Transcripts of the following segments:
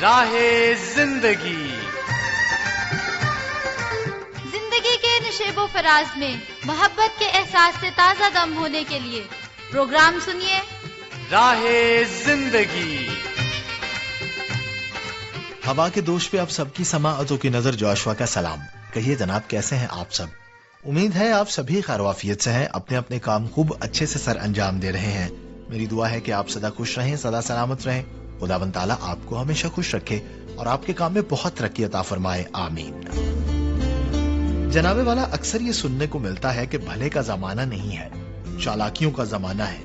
راہ زندگی کے نشیب و فراز میں محبت کے احساس سے تازہ دم ہونے کے لیے پروگرام سنیے راہ زندگی۔ ہوا کے دوش پہ آپ سب کی سماعتوں کی نظر جوشوا کا سلام۔ کہیے جناب، کیسے ہیں آپ سب؟ امید ہے آپ سبھی خیر و عافیت سے ہیں، اپنے اپنے کام خوب اچھے سے سر انجام دے رہے ہیں۔ میری دعا ہے کہ آپ سدا خوش رہیں، سدا سلامت رہیں، خداوند تعالیٰ آپ کو ہمیشہ خوش رکھے اور آپ کے کام میں بہت ترقی عطا فرمائے، آمین۔ جناب والا، اکثر یہ سننے کو ملتا ہے کہ بھلے کا زمانہ نہیں ہے، چالاکیوں کا زمانہ ہے،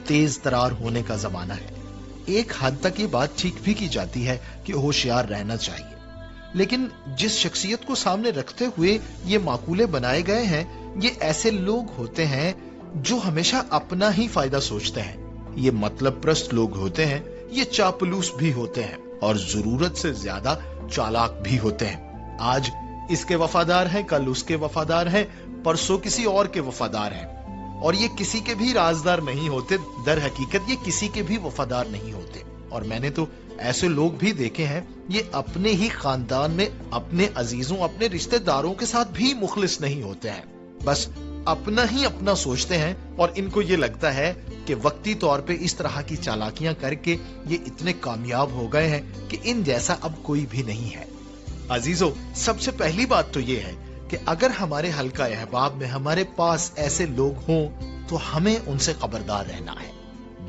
تیز ترار ہونے کا زمانہ ہے۔ ایک حد تک یہ بات ٹھیک بھی کی جاتی ہے کہ ہوشیار رہنا چاہیے، لیکن جس شخصیت کو سامنے رکھتے ہوئے یہ معقولے بنائے گئے ہیں، یہ ایسے لوگ ہوتے ہیں جو ہمیشہ اپنا ہی فائدہ سوچتے ہیں۔ یہ مطلب پرست لوگ ہوتے ہیں، یہ چاپلوس بھی ہوتے ہیں اور ضرورت سے زیادہ چالاک بھی ہوتے ہیں۔ آج اس کے وفادار ہیں، کل اس کے وفادار ہیں، پرسوں کسی اور کے وفادار ہیں، اور یہ کسی کے بھی رازدار نہیں ہوتے۔ در حقیقت یہ کسی کے بھی وفادار نہیں ہوتے، اور میں نے تو ایسے لوگ بھی دیکھے ہیں، یہ اپنے ہی خاندان میں اپنے عزیزوں، اپنے رشتہ داروں کے ساتھ بھی مخلص نہیں ہوتے ہیں، بس اپنا ہی اپنا سوچتے ہیں، اور ان کو یہ لگتا ہے کہ وقتی طور پہ اس طرح کی چالاکیاں کر کے یہ اتنے کامیاب ہو گئے ہیں کہ ان جیسا اب کوئی بھی نہیں ہے۔ عزیزو، سب سے پہلی بات تو یہ ہے کہ اگر ہمارے حلقہ احباب میں ہمارے پاس ایسے لوگ ہوں تو ہمیں ان سے خبردار رہنا ہے۔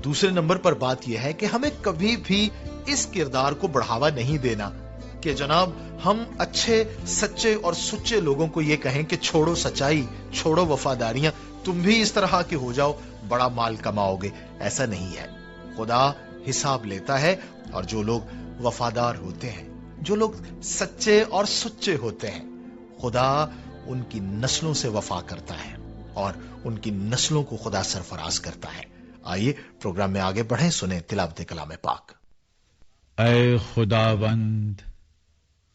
دوسرے نمبر پر بات یہ ہے کہ ہمیں کبھی بھی اس کردار کو بڑھاوا نہیں دینا کہ جناب ہم اچھے، سچے اور سچے لوگوں کو یہ کہیں کہ چھوڑو سچائی، چھوڑو وفاداریاں، تم بھی اس طرح کے ہو جاؤ، بڑا مال کماؤ گے۔ ایسا نہیں ہے۔ خدا حساب لیتا ہے، اور جو لوگ وفادار ہوتے ہیں، جو لوگ سچے اور سچے ہوتے ہیں، خدا ان کی نسلوں سے وفا کرتا ہے اور ان کی نسلوں کو خدا سرفراز کرتا ہے۔ آئیے پروگرام میں آگے بڑھیں، سنیں تلاوت کلام پاک۔ اے خداوند،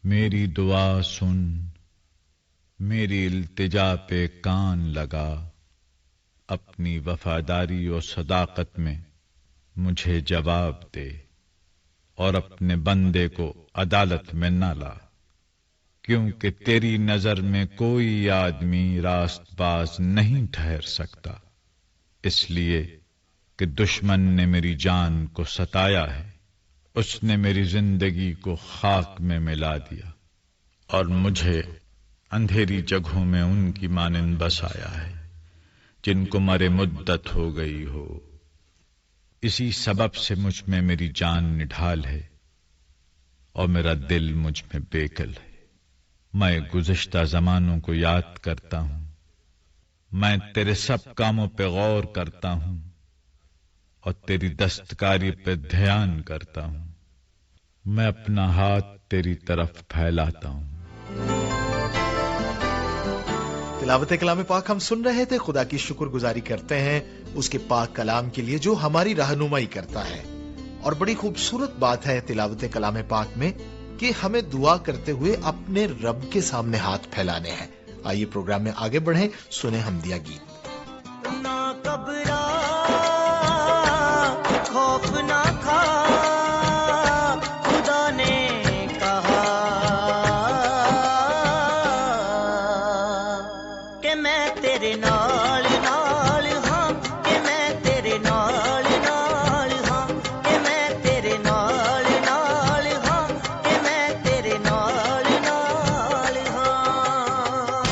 میری دعا سن، میری التجا پہ کان لگا، اپنی وفاداری و صداقت میں مجھے جواب دے، اور اپنے بندے کو عدالت میں نہ لا، کیونکہ تیری نظر میں کوئی آدمی راست باز نہیں ٹھہر سکتا، اس لیے کہ دشمن نے میری جان کو ستایا ہے، اس نے میری زندگی کو خاک میں ملا دیا، اور مجھے اندھیری جگہوں میں ان کی مانند بسایا ہے جن کو مرے مدت ہو گئی ہو۔ اسی سبب سے مجھ میں میری جان نڈھال ہے اور میرا دل مجھ میں بےکل ہے۔ میں گزشتہ زمانوں کو یاد کرتا ہوں، میں تیرے سب کاموں پہ غور کرتا ہوں اور تیری دستکاری پہ دھیان کرتا ہوں۔ میں اپنا ہاتھ تیری طرف پھیلاتا ہوں۔ تلاوت کلام پاک ہم سن رہے تھے۔ خدا کی شکر گزاری کرتے ہیں اس کے پاک کلام کے لیے جو ہماری رہنمائی کرتا ہے، اور بڑی خوبصورت بات ہے تلاوت کلام پاک میں کہ ہمیں دعا کرتے ہوئے اپنے رب کے سامنے ہاتھ پھیلانے ہیں۔ آئیے پروگرام میں آگے بڑھیں، سنیں حمدیہ گیت۔ نہ گھبرا، خوف نہ کھا، خدا نے کہا کہ میں تیرے نال نال ہاں، کہ میں تیرے نال نال ہاں، کہ میں تیرے نال نال ہاں، کہ میں تیرے نال نال ہاں۔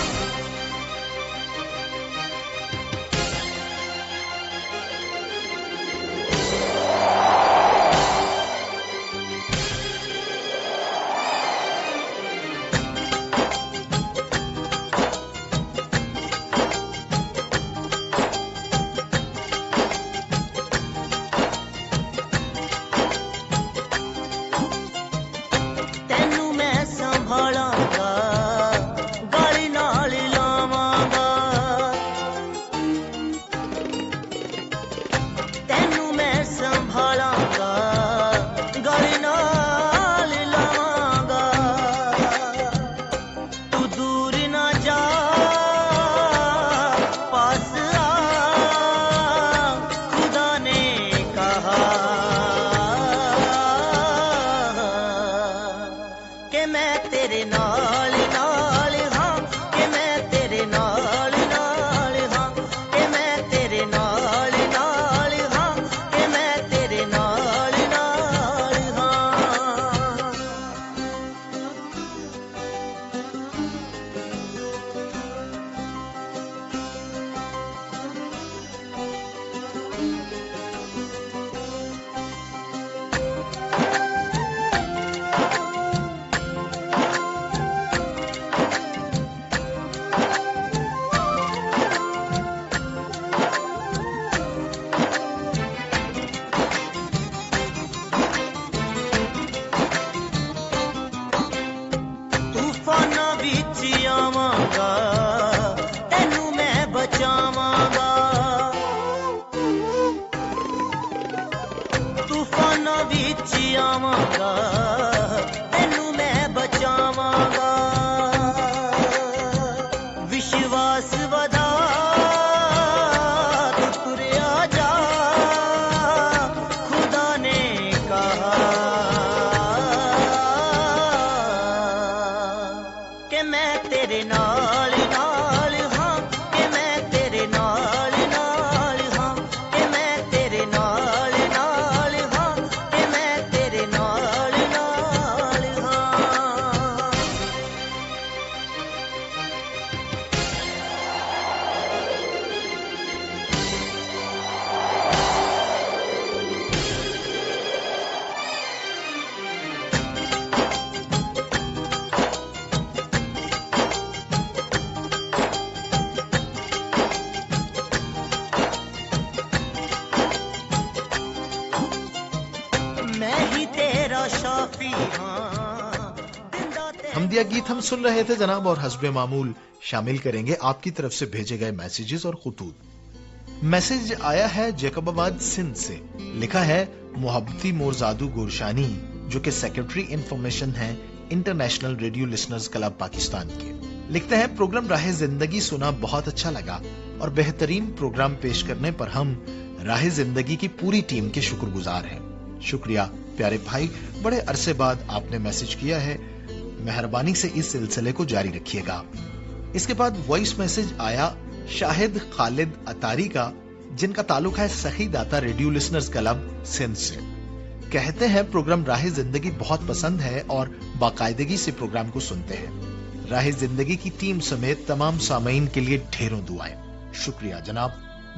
ਵਿੱਚ ਆਵਾਂਗਾ ਤੈਨੂੰ ਮੈਂ ਬਚਾਵਾਂਗਾ ਵਿਸ਼ਵਾਸ ਵਧਾ ਤੂੰ ਤੁਰਿਆ ਜਾ ਖੁਦਾ ਨੇ ਕਹਾ ਕਿ ਮੈਂ ਤੇਰੇ ਨਾਲ ਨਾਲ ਹਾਂ ਕਿ ਮੈਂ ਤੇਰੇ ਨਾਲ ਨਾਲ ਹਾਂ ਕਿ ਮੈਂ ਤੇਰੇ ਨਾਲ ਨਾਲ ਹਾਂ ਕਿ ਮੈਂ ਤੇਰੇ ਨਾਲ ਨਾਲ ਹਾਂ मैं ही तेरा शाफी हाँ जिंदा तेरा हमदिया गीत हम सुन रहे थे जनाब, और हस्बे मामूल शामिल करेंगे आपकी तरफ से भेजे गए मैसेजेस और खुतूत। मैसेज आया है जैकबाबाद सिंध से, लिखा है मोहब्बती मोरजादू गोरशानी, जो कि सेक्रेटरी इंफॉर्मेशन है international radio listeners club Pakistan के। लिखते हैं, प्रोग्राम राह जिंदगी सुना, बहुत अच्छा लगा और बेहतरीन प्रोग्राम पेश करने पर हम राह जिंदगी की पूरी टीम के शुक्रगुजार हैं। शुक्रिया प्यारे भाई, बड़े अरसे बाद आपने मैसेज किया है, मेहरबानी से इस सिलसिले को जारी रखिएगा। इसके बाद वॉइस मैसेज आया शाहिद खालिद अतारी का, जिनका ताल्लुक है सखी दाता रेडियो लिसनर्स क्लब सिंध से। कहते हैं, प्रोग्राम राह जिंदगी बहुत पसंद है और बाकायदगी से प्रोग्राम को सुनते हैं। राह जिंदगी की टीम समेत तमाम सामीन के लिए ढेरों दुआएं। शुक्रिया जनाब।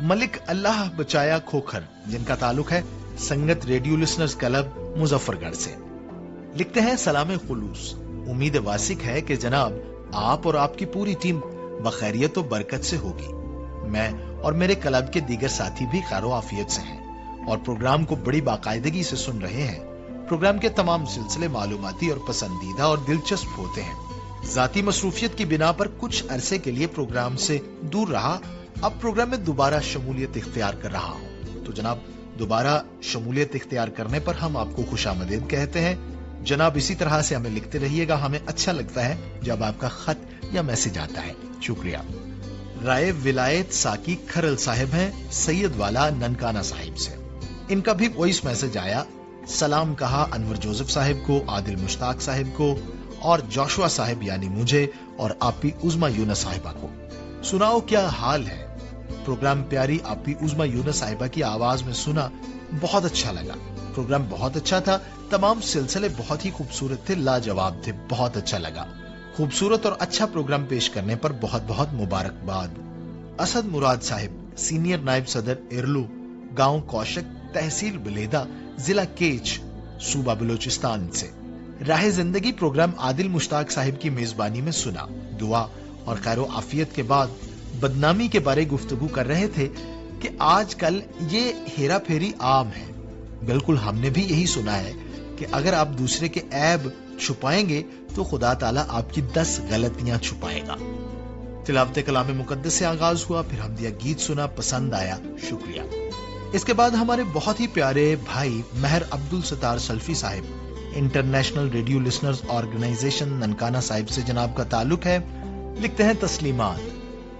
मलिक अल्लाह बचाया खोखर, जिनका ताल्लुक है संगत रेडियो लिसनर्स क्लब मुजफ्फरगढ़ से, लिखते हैं, सलाम खुलूस, उम्मीद वासिक है कि जनाब आप और आपकी पूरी टीम बखैरियत और बरकत से होगी। मैं और मेरे क्लब के दीगर साथी भी खैर आफियत से हैं और प्रोग्राम को बड़ी बाकायदगी से सुन रहे हैं। प्रोग्राम के तमाम सिलसिले मालूमाती और पसंदीदा और दिलचस्प होते हैं। जाती मसरूफियत की बिना पर कुछ अरसे के लिए प्रोग्राम से दूर रहा, अब प्रोग्राम में दोबारा शमूलियत इख्तियार कर रहा हूँ। तो जनाब, दोबारा शमूलियत इख्तियार करने पर हम आपको खुशामदीद कहते हैं। जनाब, इसी तरह से हमें लिखते रहिएगा, हमें अच्छा लगता है जब आपका खत या मैसेज आता है। शुक्रिया। राय विलायत साकी खरल साहिब हैं सैयद वाला ननकाना साहिब से। इनका भी वॉइस मैसेज आया, सलाम कहा अनवर जोसेफ साहिब को, आदिल मुश्ताक साहिब को और जोशुआ साहिब यानी मुझे और आपी उज़मा यूनस साहिबा को। सुनाओ क्या हाल है। प्रोग्राम प्यारी आपी उज़मा यूनस साहिबा की आवाज में सुना, बहुत अच्छा लगा। प्रोग्राम बहुत अच्छा था, तमाम सिलसिले बहुत ही खूबसूरत थे, लाजवाब थे, बहुत अच्छा लगा। खूबसूरत और अच्छा प्रोग्राम पेश करने पर बहुत बहुत मुबारकबाद। असद मुराद साहिब, सीनियर नायब सदर इरलू, गांव कौशक, तहसील बलेदा, जिला केच, सूबा बलूचिस्तान से। राह जिंदगी प्रोग्राम आदिल मुश्ताक साहिब की मेजबानी में सुना। दुआ और खैर आफियत के बाद बदनामी के बारे गुफ्तगू कर रहे थे कि आजकल ये हेरा फेरी आम है। बिल्कुल, हमने भी यही सुना है कि अगर आप दूसरे के ऐब छुपाएंगे तो खुदा ताला आपकी 10 गलतियां छुपाएगा। तिलावत कलाम मुकद्दस से आगाज हुआ, फिर हमदिया गीत सुना, पसंद आया, शुक्रिया। इसके बाद हमारे बहुत ही प्यारे भाई महर अब्दुल सत्तार सल्फी साहिब, international radio listeners organization Nankana Sahib से जनाब का ताल्लुक है। लिखते हैं, तस्लीमात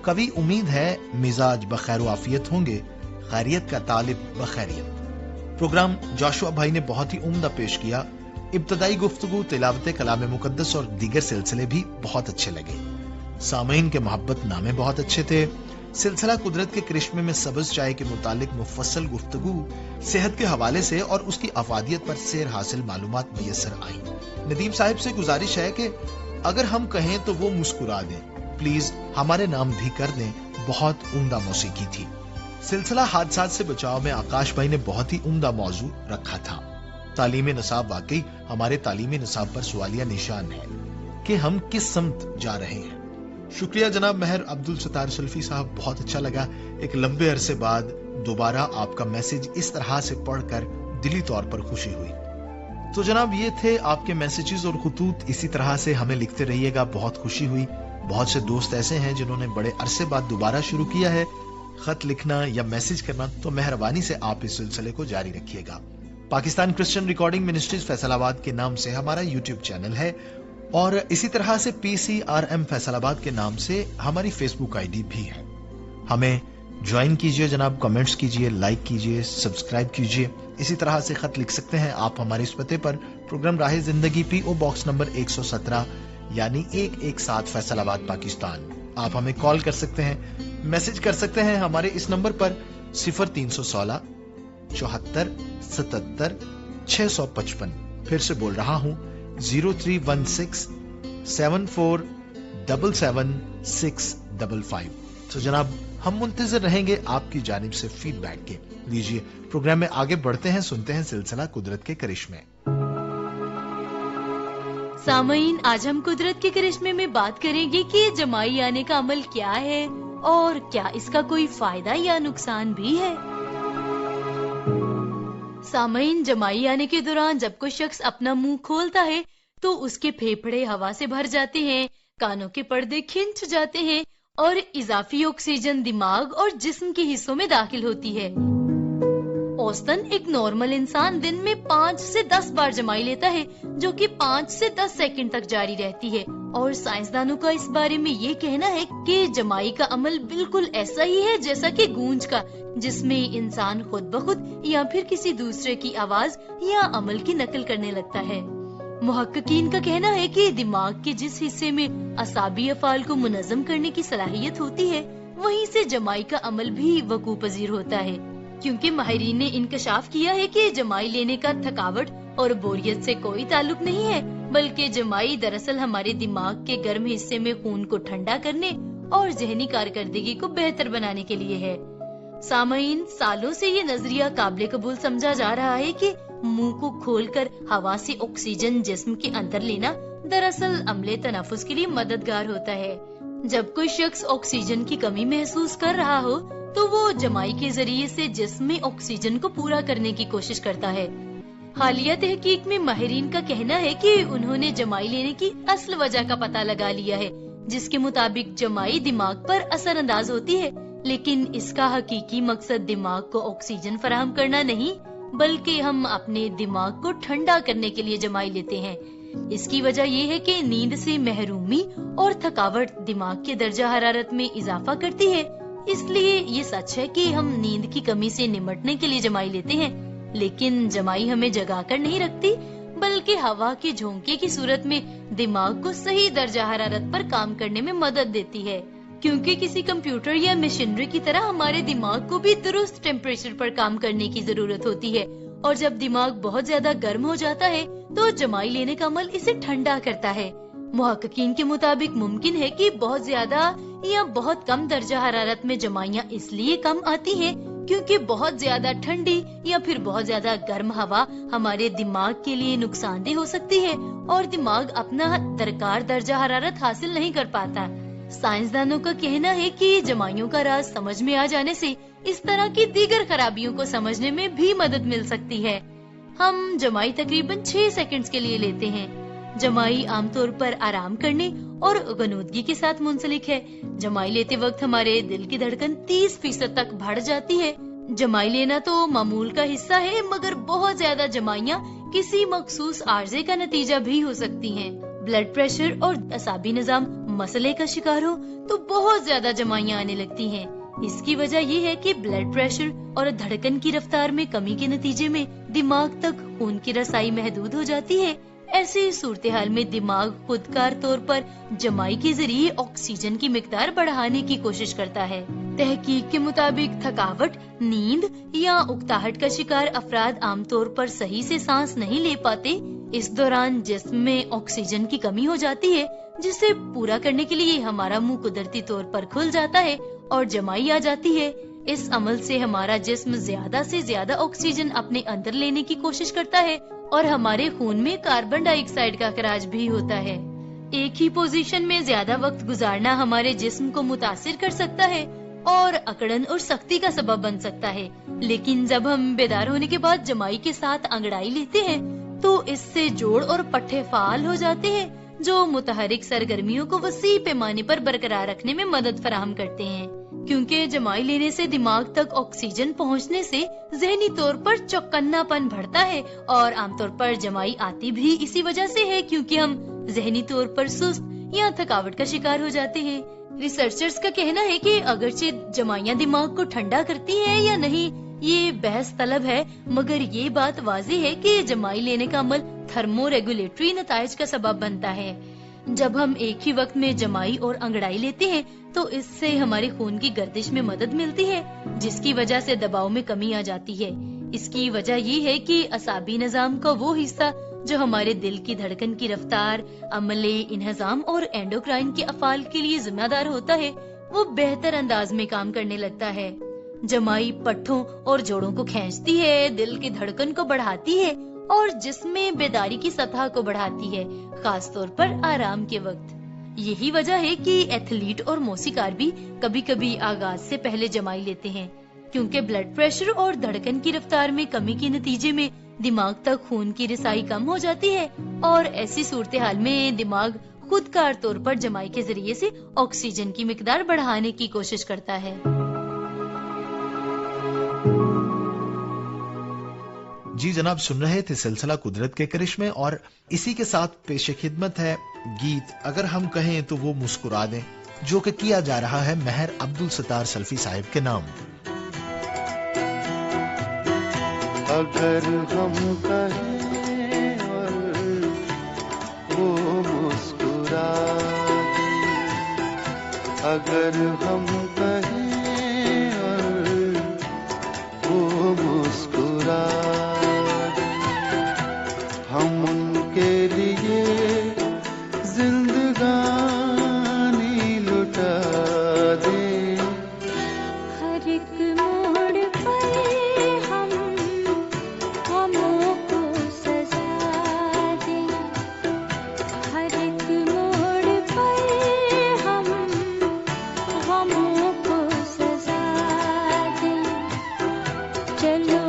कवि, उम्मीद है मिजाज बखैर आफियत होंगे, खैरियत का तालिब बखैरियत। प्रोग्राम जोशुआ भाई ने बहुत ही उम्दा पेश किया। इब्तदाई गुफ्तगू, तिलावत कलाम मुकद्दस और दीगर सिलसिले भी बहुत अच्छे लगे। सामीन के मोहब्बत नामे बहुत अच्छे थे। सिलसिला कुदरत के करिश्मे में सब्ज़ चाय के मुतालिक मुफस्सल गुफ्तगू, सेहत के हवाले से और उसकी अफादियत पर सेर हासिल मालूमात मुयस्सर आई। नदीम साहिब से गुजारिश है कि अगर हम कहें तो वो मुस्कुरा दें, प्लीज हमारे नाम भी कर दें, बहुत उम्दा मौसीकी थी। सिलसिला हादसात से बचाव में आकाश भाई ने बहुत ही उम्दा मौजू रखा था। तालीमी निसाब, वाकई हमारे तालीमी निसाब पर सवालिया निशान है कि हम किस समत जा रहे हैं। शुक्रिया जनाब महर अब्दुल सत्तार सल्फी साहब, बहुत अच्छा लगा एक लंबे अरसे बाद दोबारा आपका मैसेज इस तरह से पढ़कर दिली तौर पर खुशी हुई। तो जनाब ये थे आपके मैसेजेस और खुतूत, इसी तरह से हमें लिखते रहिएगा, बहुत खुशी हुई। बहुत से दोस्त ऐसे हैं जिन्होंने बड़े अरसे बाद दोबारा शुरू किया है खत लिखना या मैसेज करना, तो मेहरबानी से आप इस सिलसिले को जारी रखिएगा। Pakistan Christian recording ministries Faisalabad के नाम से हमारा यूट्यूब चैनल है और इसी तरह से PCRM फैसलाबाद के नाम से हमारी फेसबुक आईडी भी है। हमें ज्वाइन कीजिए जनाब, कमेंट्स कीजिए, लाइक कीजिए, सब्सक्राइब कीजिए। इसी तरह से खत लिख सकते हैं आप हमारे इस पते पर, प्रोग्राम राह जिंदगी, PO बॉक्स नंबर 117 यानी 117 फैसलाबाद पाकिस्तान। आप हमें कॉल कर सकते हैं, मैसेज कर सकते हैं हमारे इस नंबर पर 0316 74 77 655। फिर से बोल रहा हूं 0316 74 77 655। तो जनाब हम मुंतजर रहेंगे आपकी जानिब से फीडबैक के। लीजिए प्रोग्राम में आगे बढ़ते हैं, सुनते हैं सिलसिला कुदरत के करिश्मे। सामईन, आज हम कुदरत के करिश्मे में बात करेंगे कि जमाई आने का अमल क्या है और क्या इसका कोई फायदा या नुकसान भी है। सामईन, जमाई आने के दौरान जब कोई शख्स अपना मुंह खोलता है तो उसके फेफड़े हवा से भर जाते हैं, कानों के पर्दे खिंच जाते हैं और इजाफी ऑक्सीजन दिमाग और जिस्म के हिस्सों में दाखिल होती है। औसतन एक नॉर्मल इंसान दिन में 5 से 10 बार जमाई लेता है, जो कि 5 से 10 सेकंड तक जारी रहती है। और साइंसदानों का इस बारे में ये कहना है कि जमाई का अमल बिल्कुल ऐसा ही है जैसा कि गूंज का, जिसमें इंसान खुद ब खुद या फिर किसी दूसरे की आवाज या अमल की नकल करने लगता है। मुहक्किकीन का कहना है कि दिमाग के जिस हिस्से में असाबी अफाल को मुनज़्ज़म करने की सलाहियत होती है, वहीं से जमाई का अमल भी वकूअ पजीर होता है, क्योंकि माहिरीन ने इंकशाफ किया है कि जमाई लेने का थकावट और बोरियत से कोई ताल्लुक नहीं है, बल्कि जमाई दरअसल हमारे दिमाग के गर्म हिस्से में खून को ठंडा करने और ज़हनी कारकर्दगी को बेहतर बनाने के लिए है। सामईन, सालों से ये नजरिया काबिल कबूल समझा जा रहा है कि मुंह को खोलकर हवा से ऑक्सीजन जिस्म के अंदर लेना दरअसल अमले तनफुस के लिए मददगार होता है। जब कोई शख्स ऑक्सीजन की कमी महसूस कर रहा हो तो वो जमाई के जरिए से जिस्म में ऑक्सीजन को पूरा करने की कोशिश करता है। हालिया तहकीक में माहिरीन का कहना है कि उन्होंने जमाई लेने की असल वजह का पता लगा लिया है, जिसके मुताबिक जमाई दिमाग पर असर अंदाज होती है, लेकिन इसका हकीकी मकसद दिमाग को ऑक्सीजन फराहम करना नहीं, बल्कि हम अपने दिमाग को ठंडा करने के लिए जमाई लेते हैं। इसकी वजह यह है कि नींद से महरूमी और थकावट दिमाग के दर्जा हरारत में इजाफा करती है। इसलिए ये सच है कि हम नींद की कमी से निमटने के लिए जमाई लेते हैं, लेकिन जमाई हमें जगाकर नहीं रखती, बल्कि हवा के झोंके की सूरत में दिमाग को सही दर्जा हरारत पर काम करने में मदद देती है। क्योंकि किसी कंप्यूटर या मशीनरी की तरह हमारे दिमाग को भी दुरुस्त टेम्परेचर पर काम करने की जरूरत होती है, और जब दिमाग बहुत ज्यादा गर्म हो जाता है तो जमाई लेने का अमल इसे ठंडा करता है। मुहक्किकीन के मुताबिक मुमकिन है कि बहुत ज्यादा या बहुत कम दर्जा हरारत में जमाइयाँ इसलिए कम आती हैं क्योंकि बहुत ज्यादा ठंडी या फिर बहुत ज्यादा गर्म हवा हमारे दिमाग के लिए नुकसानदेह हो सकती है और दिमाग अपना दरकार दर्जा हरारत हासिल नहीं कर पाता। साइंसदानों का कहना है कि जमाइयों का राज समझ में आ जाने से इस तरह की दीगर खराबियों को समझने में भी मदद मिल सकती है। हम जमाई तकरीबन 6 सेकंड्स के लिए लेते हैं। जमाई आमतौर पर आराम करने और गनूदगी के साथ मुंसलिक है। जमाई लेते वक्त हमारे दिल की धड़कन 30% तक बढ़ जाती है। जमाई लेना तो मामूल का हिस्सा है, मगर बहुत ज्यादा जमाइयाँ किसी मखसूस आर्जे का नतीजा भी हो सकती हैं। ब्लड प्रेशर और असाबी निजाम मसले का शिकार हो तो बहुत ज्यादा जमाइयाँ आने लगती हैं। इसकी वजह ये है कि ब्लड प्रेशर और धड़कन की रफ्तार में कमी के नतीजे में दिमाग तक खून की रसाई महदूद हो जाती है। ऐसी सूरत हाल में दिमाग खुदकार तौर पर जमाई के जरिए ऑक्सीजन की मिकदार बढ़ाने की कोशिश करता है। तहकीक के मुताबिक थकावट, नींद या उकताहट का शिकार अफराद आमतौर पर सही से सांस नहीं ले पाते। इस दौरान जिस्म में ऑक्सीजन की कमी हो जाती है, जिसे पूरा करने के लिए हमारा मुंह कुदरती तौर पर खुल जाता है और जमाई आ जाती है। इस अमल से हमारा जिस्म ज्यादा से ज्यादा ऑक्सीजन अपने अंदर लेने की कोशिश करता है और हमारे खून में कार्बन डाइऑक्साइड का अखराज भी होता है। एक ही पोजीशन में ज्यादा वक्त गुजारना हमारे जिस्म को मुतासिर कर सकता है और अकड़न और सख्ती का सबब बन सकता है, लेकिन जब हम बेदार होने के बाद जमाई के साथ अंगड़ाई लेते हैं तो इससे जोड़ और पट्टे फाल हो जाते हैं, جو متحرک سرگرمیوں کو وسیع پیمانے پر برقرار رکھنے میں مدد فراہم کرتے ہیں، کیونکہ جمائی لینے سے دماغ تک آکسیجن پہنچنے سے ذہنی طور پر چوکنا پن بڑھتا ہے، اور عام طور پر جمائی آتی بھی اسی وجہ سے ہے کیونکہ ہم ذہنی طور پر سست یا تھکاوٹ کا شکار ہو جاتے ہیں۔ ریسرچرز کا کہنا ہے کہ اگرچہ جمائیاں دماغ کو ٹھنڈا کرتی ہیں یا نہیں یہ بحث طلب ہے، مگر یہ بات واضح ہے کہ جمائی لینے کا عمل تھرمو ریگولیٹری نتائج کا سبب بنتا ہے۔ جب ہم ایک ہی وقت میں جمائی اور انگڑائی لیتے ہیں تو اس سے ہمارے خون کی گردش میں مدد ملتی ہے، جس کی وجہ سے دباؤ میں کمی آ جاتی ہے۔ اس کی وجہ یہ ہے کہ اعصابی نظام کا وہ حصہ جو ہمارے دل کی دھڑکن کی رفتار، عملے، انہضام اور اینڈوکرائن کے افعال کے لیے ذمہ دار ہوتا ہے، وہ بہتر انداز میں کام کرنے لگتا ہے۔ جمائی پٹھوں اور جوڑوں کو کھینچتی ہے، دل کی دھڑکن کو بڑھاتی ہے اور جسم میں بیداری کی سطح کو بڑھاتی ہے، خاص طور پر آرام کے وقت۔ یہی وجہ ہے کہ ایتھلیٹ اور موسیقار بھی کبھی کبھی آغاز سے پہلے جمائی لیتے ہیں، کیونکہ بلڈ پریشر اور دھڑکن کی رفتار میں کمی کے نتیجے میں دماغ تک خون کی رسائی کم ہو جاتی ہے، اور ایسی صورتحال میں دماغ خود کار طور پر جمائی کے ذریعے سے آکسیجن کی مقدار بڑھانے کی کوشش کرتا ہے۔ جی جناب، سن رہے تھے سلسلہ قدرت کے کرشمے، اور اسی کے ساتھ پیش خدمت ہے گیت اگر ہم کہیں تو وہ مسکرا دیں، جو کہ کیا جا رہا ہے مہر عبدالستار سلفی صاحب کے نام۔ اگر ہم کہیں اور وہ مسکرا دیں، اگر ہم کہیں اور وہ مسکرا دیں، ہم ان کے لیے زندگانی لٹا دیں۔ ہر ایک موڑ پر ہم غموں کو سزا دیں، ہر ایک موڑ پر ہم غموں کو سزا دیں۔ چلو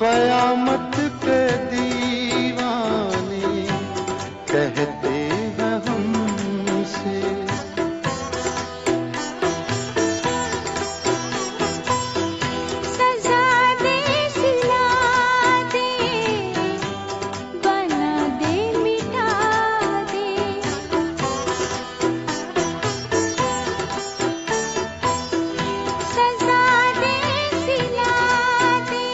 قیامت کے دیوانے کہتے ہیں ہم سے، سزا دے سلا دے بنا دے مٹا دے، سزا دے سلا دے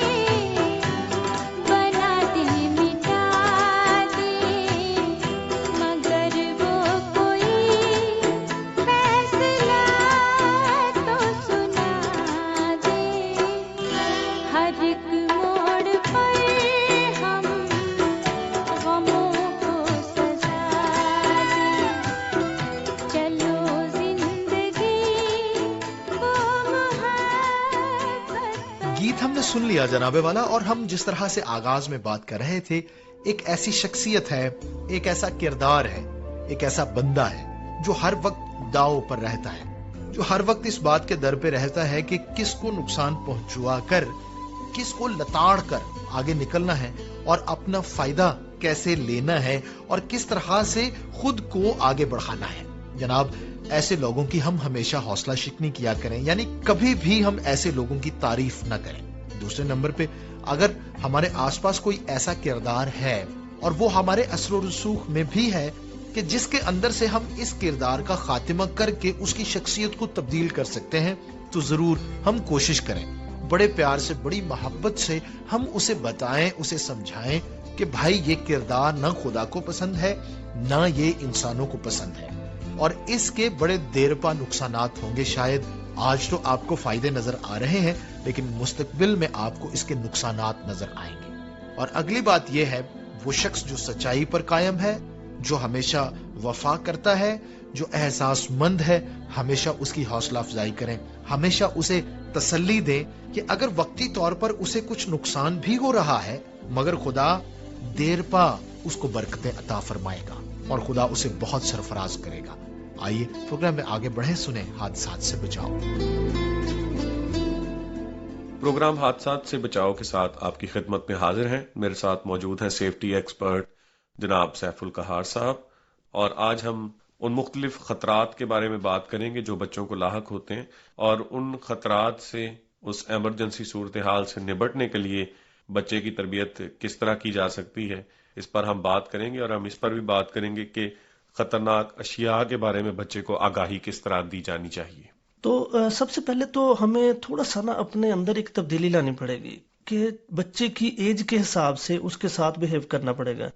सुन लिया जनाबे वाला, और हम जिस तरह से आगाज में बात कर रहे थे, एक ऐसी शख्सियत है, एक ऐसा किरदार है, एक ऐसा बंदा है जो हर वक्त दांव पर रहता है, जो हर वक्त इस बात के दर पे रहता है कि किसको नुकसान पहुंचवा कर, किसको लताड़ कर आगे निकलना है और अपना फायदा कैसे लेना है और किस तरह से खुद को आगे बढ़ाना है। जनाब, ऐसे लोगों की हम हमेशा हौसला शिकनी किया करें, यानी कभी भी हम ऐसे लोगों की तारीफ न करें। दूसरे नंबर पे, अगर हमारे आसपास कोई ऐसा किरदार है और वो हमारे असर रसूख में भी है कि जिसके अंदर से हम इस किरदार का खात्मा करके उसकी शख्सियत को तब्दील कर सकते हैं, तो जरूर हम कोशिश करें, बड़े प्यार से, बड़ी मोहब्बत से हम उसे बताएं, उसे समझाएं कि भाई ये किरदार ना खुदा को पसंद है, ना ये इंसानों को पसंद है, और इसके बड़े देरपा नुकसानात होंगे। शायद आज तो आपको फायदे नजर आ रहे हैं, लेकिन मुस्तकबिल में आपको इसके नुकसानात नजर आएंगे। और अगली बात यह है, वो शख्स जो सच्चाई पर कायम है, जो हमेशा वफा करता है, जो एहसासमंद है, हमेशा उसकी हौसला अफजाई करें, हमेशा उसे तसल्ली दें कि अगर वक्ती तौर पर उसे कुछ नुकसान भी हो रहा है, मगर खुदा देर पा उसको बरकतें अता फरमाएगा और खुदा उसे बहुत सरफराज करेगा। आइए प्रोग्राम में आगे बढ़े, सुने हादसात से बचाओ। प्रोग्राम हादसात से बचाव के साथ आपकी खिदमत में हाजिर हैं। मेरे साथ मौजूद हैं सेफ्टी एक्सपर्ट जनाब सैफुल कहार साहब, और आज हम उन मुख्तलिफ खतरात के बारे में बात करेंगे जो बच्चों को लाहक होते हैं, और उन खतरात से, उस एमरजेंसी सूरत हाल से निपटने के लिए बच्चे की तरबियत किस तरह की जा सकती है, इस पर हम बात करेंगे। और हम इस पर भी बात करेंगे कि खतरनाक अशिया के बारे में बच्चे को आगाही किस तरह दी जानी चाहिए। तो सबसे पहले तो हमें थोड़ा सा ना अपने अंदर एक तब्दीली लानी पड़ेगी कि बच्चे की एज के हिसाब से उसके साथ बिहेव करना पड़ेगा।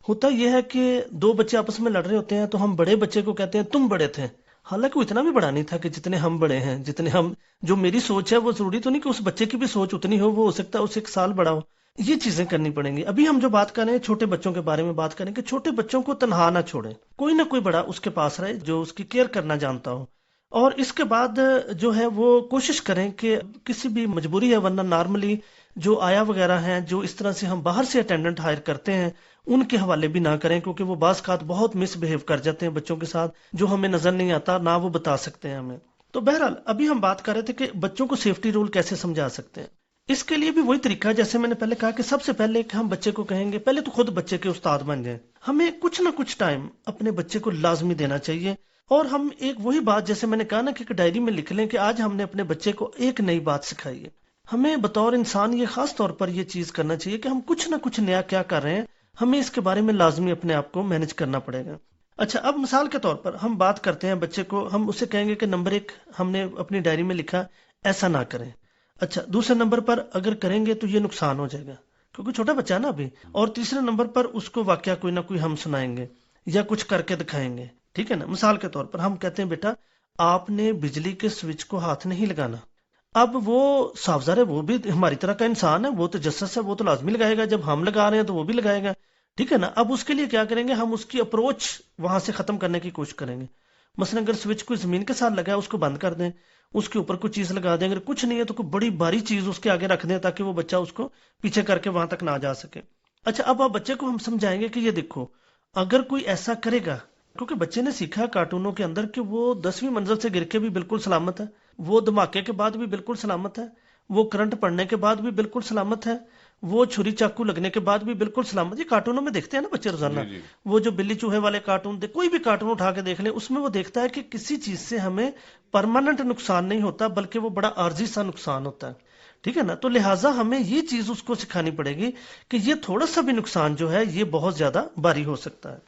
होता यह है कि दो बच्चे आपस में लड़ रहे होते हैं तो हम बड़े बच्चे को कहते हैं तुम बड़े थे, हालांकि वो इतना भी बड़ा नहीं था कि जितने हम बड़े हैं, जितने हम, जो मेरी सोच है वो जरूरी तो नहीं कि उस बच्चे की भी सोच उतनी हो, वो हो सकता है उससे 1 साल बड़ा हो। ये चीजें करनी पड़ेंगी। अभी हम जो बात कर रहे हैं छोटे बच्चों के बारे में बात करें कि छोटे बच्चों को तनहा ना छोड़ें, कोई ना कोई बड़ा उसके पास रहे जो उसकी केयर करना जानता हो। और इसके बाद जो है वो कोशिश करें कि किसी भी मजबूरी है, वरना नॉर्मली जो आया वगैरह हैं, जो इस तरह से हम बाहर से अटेंडेंट हायर करते हैं, उनके हवाले भी ना करें, क्योंकि वो बास खात बहुत मिसबिहेव कर जाते हैं बच्चों के साथ, जो हमें नजर नहीं आता, ना वो बता सकते हैं हमें। तो बहरहाल अभी हम बात कर रहे थे कि बच्चों को सेफ्टी रूल कैसे समझा सकते हैं। इसके लिए भी वही तरीका, जैसे मैंने पहले कहा कि सबसे पहले कि हम बच्चे को कहेंगे, पहले तो खुद बच्चे के उस्ताद बन जाएं। हमें कुछ ना कुछ टाइम अपने बच्चे को लाजमी देना चाहिए, और हम एक वही बात, जैसे मैंने कहा ना, कि एक डायरी में लिख लें कि आज हमने अपने बच्चे को एक नई बात सिखाई है। हमें बतौर इंसान ये खास तौर पर ये चीज करना चाहिए कि हम कुछ ना कुछ नया क्या कर रहे हैं, हमें इसके बारे में लाजमी अपने आप को मैनेज करना पड़ेगा। अच्छा, अब मिसाल के तौर पर हम बात करते हैं बच्चे को, हम उसे कहेंगे कि नंबर 1 हमने अपनी डायरी में लिखा ऐसा ना करें। अच्छा, दूसरे नंबर पर अगर करेंगे तो ये नुकसान हो जाएगा, क्योंकि छोटा बच्चा है ना अभी। और तीसरे नंबर पर उसको वाकया कोई ना कोई हम सुनाएंगे या कुछ करके दिखाएंगे, ठीक है ना। मिसाल के तौर पर हम कहते हैं बेटा आपने बिजली के स्विच को हाथ नहीं लगाना। अब वो सावजार है, वो भी हमारी तरह का इंसान है, वो तो जस्टिस है, वो तो लाजमी लगाएगा, जब हम लगा रहे हैं तो वो भी लगाएगा, ठीक है ना। अब उसके लिए क्या करेंगे, हम उसकी अप्रोच वहां से खत्म करने की कोशिश करेंगे। मसलन अगर स्विच कोई जमीन के साथ लगा है उसको बंद कर दें, उसके ऊपर कोई चीज लगा दें, अगर कुछ नहीं है तो कोई बड़ी भारी चीज उसके आगे रख दें ताकि वो बच्चा उसको पीछे करके वहां तक ना जा सके। अच्छा, अब आप बच्चे को हम समझाएंगे कि ये देखो अगर कोई ऐसा करेगा, क्योंकि बच्चे ने सीखा कार्टूनों के अंदर कि वो 10वीं मंजिल से गिर के भी बिल्कुल सलामत है, वो धमाके के बाद भी बिल्कुल सलामत है, वो करंट पड़ने के बाद भी बिल्कुल सलामत है, वो छुरी चाकू लगने के बाद भी बिल्कुल सलामत। ये कार्टूनों में देखते हैं ना बच्चे रोजाना, वो जो बिल्ली चूहे वाले कार्टून, कोई भी कार्टून उठा के देख ले, उसमें वो देखता है कि किसी चीज से हमें परमानेंट नुकसान नहीं होता, बल्कि वो बड़ा आर्जी सा नुकसान होता है, ठीक है ना। तो लिहाजा हमें ये चीज उसको सिखानी पड़ेगी कि ये थोड़ा सा भी नुकसान जो है ये बहुत ज्यादा भारी हो सकता है।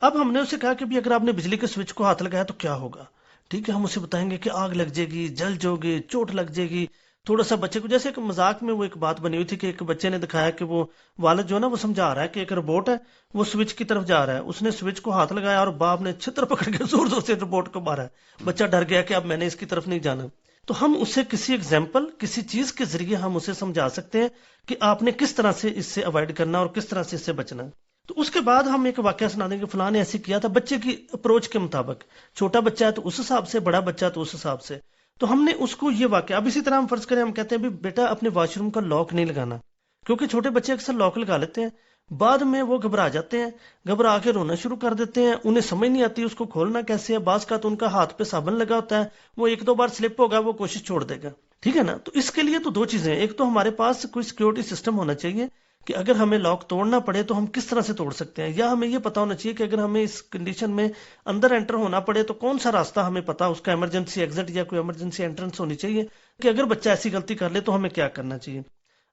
अब हमने उसे कहा कि भी अगर आपने बिजली के स्विच को हाथ लगाया तो क्या होगा, ठीक है। हम उसे बताएंगे कि आग लग जाएगी, जल जाओगे, चोट लग जाएगी। थोड़ा सा बच्चे को, जैसे एक मजाक में वो एक बात बनी हुई थी कि एक बच्चे ने दिखाया कि वो वालिद जो है ना वो समझा रहा है कि एक रोबोट है, वो स्विच की तरफ जा रहा है, उसने स्विच को हाथ लगाया और बाप ने छितर पकड़ के जोर जोर से रोबोट को मारा। बच्चा डर गया कि अब मैंने इसकी तरफ नहीं जाना। तो हम उसे किसी एग्जाम्पल, किसी चीज के जरिए हम उसे समझा सकते हैं कि आपने किस तरह से इससे अवॉइड करना और किस तरह से इससे बचना। तो उसके बाद हम एक वाकया सुना देंगे, फलां ने ऐसे किया था, बच्चे की अप्रोच के मुताबिक। छोटा बच्चा है तो उस हिसाब से, बड़ा बच्चा तो उस हिसाब से। تو ہم نے اس کو یہ واقعہ، اب اسی طرح ہم فرض کریں ہم کہتے ہیں بھی بیٹا اپنے واش روم کا لاک نہیں لگانا، کیونکہ چھوٹے بچے اکثر لاک لگا لیتے ہیں، بعد میں وہ گھبرا جاتے ہیں، گھبرا کے رونا شروع کر دیتے ہیں، انہیں سمجھ نہیں آتی اس کو کھولنا کیسے ہے، بعض کا تو ان کا ہاتھ پہ صابن لگا ہوتا ہے، وہ ایک دو بار سلپ ہوگا وہ کوشش چھوڑ دے گا، ٹھیک ہے نا. تو اس کے لیے تو دو چیزیں ہیں، ایک تو ہمارے پاس کوئی سیکیورٹی سسٹم ہونا چاہیے کہ اگر ہمیں لاک توڑنا پڑے تو ہم کس طرح سے توڑ سکتے ہیں، یا ہمیں یہ پتا ہونا چاہیے کہ اگر ہمیں اس کنڈیشن میں اندر انٹر ہونا پڑے تو کون سا راستہ ہمیں پتا، اس کا ایمرجنسی ایگزٹ یا کوئی ایمرجنسی انٹرنس ہونی چاہیے کہ اگر بچہ ایسی غلطی کر لے تو ہمیں کیا کرنا چاہیے.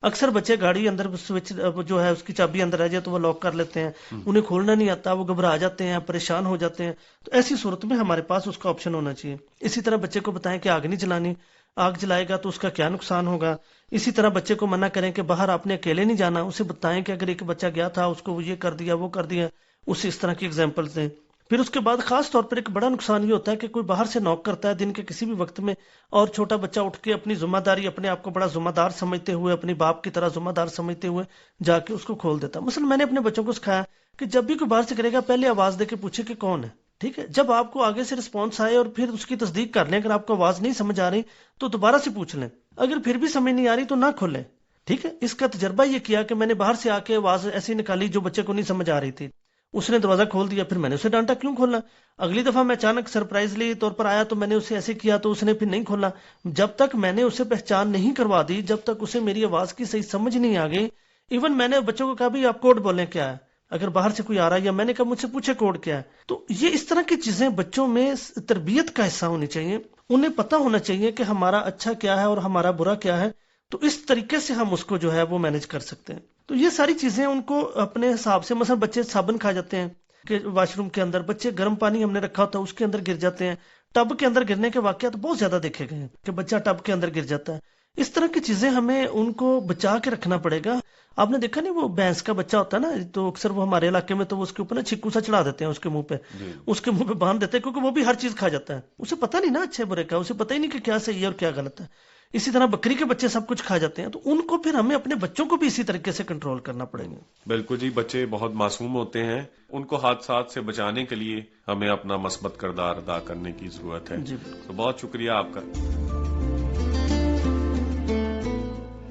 اکثر بچے گاڑی اندر سوئچ جو ہے اس کی چابی اندر رہ جائے تو وہ لاک کر لیتے ہیں، انہیں کھولنا نہیں آتا، وہ گھبرا جاتے ہیں، پریشان ہو جاتے ہیں. تو ایسی صورت میں ہمارے پاس اس کا آپشن ہونا چاہیے. اسی طرح بچے کو بتائیں کہ آگ نہیں جلانی، آگ جلائے گا تو اس کا کیا نقصان ہوگا. اسی طرح بچے کو منع کریں کہ باہر آپ نے اکیلے نہیں جانا، اسے بتائیں کہ اگر ایک بچہ گیا تھا اس کو وہ یہ کر دیا وہ کر دیا، اسے اس طرح کی اگزامپل دیں. پھر اس کے بعد خاص طور پر ایک بڑا نقصان یہ ہوتا ہے کہ کوئی باہر سے نوک کرتا ہے دن کے کسی بھی وقت میں، اور چھوٹا بچہ اٹھ کے اپنی ذمہ داری، اپنے آپ کو بڑا ذمہ دار سمجھتے ہوئے، اپنی باپ کی طرح ذمہ دار سمجھتے ہوئے جا کے اس کو کھول دیتا. مثلا میں نے اپنے بچوں کو سکھایا کہ جب بھی کوئی باہر سے کرے گا پہلے آواز دے کے پوچھے کہ کون ہے، ٹھیک ہے. جب آپ کو آگے سے رسپانس آئے اور پھر اس کی تصدیق کر لیں، اگر آپ کو آواز نہیں سمجھ آ رہی تو دوبارہ سے پوچھ لیں، اگر پھر بھی سمجھ نہیں آ رہی تو نہ کھولیں، ٹھیک ہے. اس کا تجربہ یہ کیا کہ میں نے باہر سے آ کے آواز ایسی نکالی جو بچے کو نہیں سمجھ آ رہی تھی، اس نے دروازہ کھول دیا، پھر میں نے اسے ڈانٹا کیوں کھولنا. اگلی دفعہ میں اچانک سرپرائزلی طور پر آیا تو میں نے اسے ایسے کیا تو اس نے پھر نہیں کھولا. جب تک میں نے اسے پہچان نہیں کروا دی، جب تک اسے میری آواز کی صحیح سمجھ نہیں آ گئی، ایون میں نے بچوں کو کہا بھی آپ کوڈ بولیں کیا ہے اگر باہر سے کوئی آ رہا ہے، یا میں نے کہا مجھ سے پوچھے کوڈ کیا ہے. تو یہ اس طرح کی چیزیں بچوں میں تربیت کا حصہ ہونی چاہیے، انہیں پتہ ہونا چاہیے کہ ہمارا اچھا کیا ہے اور ہمارا برا کیا ہے، تو اس طریقے سے ہم اس کو جو ہے وہ مینج کر سکتے ہیں. تو یہ ساری چیزیں ان کو اپنے حساب سے، مثلا بچے صابن کھا جاتے ہیں کہ واش روم کے اندر، بچے گرم پانی ہم نے رکھا ہوتا ہے اس کے اندر گر جاتے ہیں، ٹب کے اندر گرنے کے واقعات بہت زیادہ دیکھے گئے ہیں کہ بچہ ٹب کے اندر گر جاتا ہے. اس طرح کی چیزیں ہمیں ان کو بچا کے رکھنا پڑے گا. آپ نے دیکھا نہیں وہ بھینس کا بچہ ہوتا ہے نا، تو اکثر وہ ہمارے علاقے میں تو وہ اس کے اوپر نا چھکو سا چڑھا دیتے ہیں اس کے منہ پہ، اس کے منہ پہ باندھ دیتے ہیں، کیونکہ وہ بھی ہر چیز کھا جاتا ہے، اسے پتہ نہیں نا اچھے برے کا، اسے پتہ ہی نہیں کہ کیا صحیح ہے اور کیا غلط ہے. اسی طرح بکری کے بچے سب کچھ کھا جاتے ہیں، تو ان کو پھر ہمیں اپنے بچوں کو بھی اسی طریقے سے کنٹرول کرنا پڑے گا. بالکل جی، بچے بہت معصوم ہوتے ہیں، ان کو حادثات سے بچانے کے لیے ہمیں اپنا مثبت کردار ادا کرنے کی ضرورت ہے. جی تو بہت شکریہ آپ کا.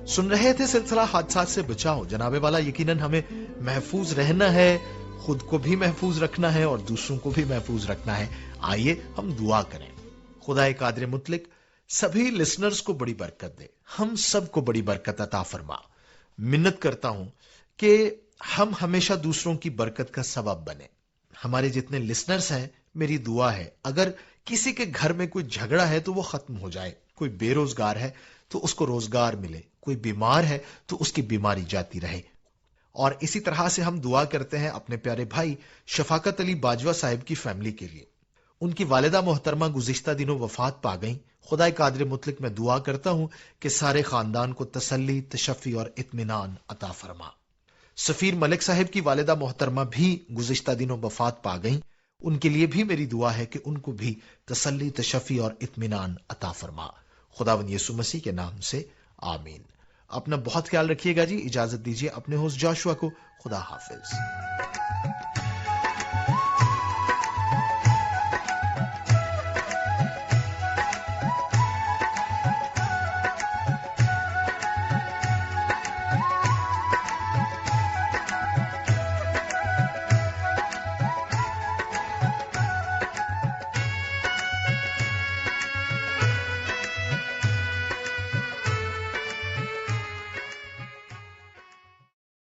سن رہے تھے سلسلہ حادثات سے بچاؤ. جناب والا یقیناً ہمیں محفوظ رہنا ہے، خود کو بھی محفوظ رکھنا ہے اور دوسروں کو بھی محفوظ رکھنا ہے. آئیے ہم دعا کریں. خدا قادر مطلق سبھی لسنرز کو بڑی برکت دے، ہم سب کو بڑی برکت عطا فرما. منت کرتا ہوں کہ ہم ہمیشہ دوسروں کی برکت کا سبب بنے. ہمارے جتنے لسنرز ہیں، میری دعا ہے اگر کسی کے گھر میں کوئی جھگڑا ہے تو وہ ختم ہو جائے، کوئی بے روزگار ہے تو اس کو روزگار ملے، کوئی بیمار ہے تو اس کی بیماری جاتی رہے. اور اسی طرح سے ہم دعا کرتے ہیں اپنے پیارے بھائی شفاقت علی باجوہ صاحب کی فیملی کے لیے. ان کی والدہ محترمہ گزشتہ دنوں وفات پا گئیں. خدا قادر مطلق میں دعا کرتا ہوں کہ سارے خاندان کو تسلی، تشفی اور اطمینان عطا فرما. سفیر ملک صاحب کی والدہ محترمہ بھی گزشتہ دنوں وفات پا گئیں. ان کے لیے بھی میری دعا ہے کہ ان کو بھی تسلی، تشفی اور اطمینان عطا فرما. خداوند یسوع مسیح کے نام سے آمین. اپنا بہت خیال رکھیے گا جی. اجازت دیجیے اپنے ہوسٹ جاشوا کو. خدا حافظ.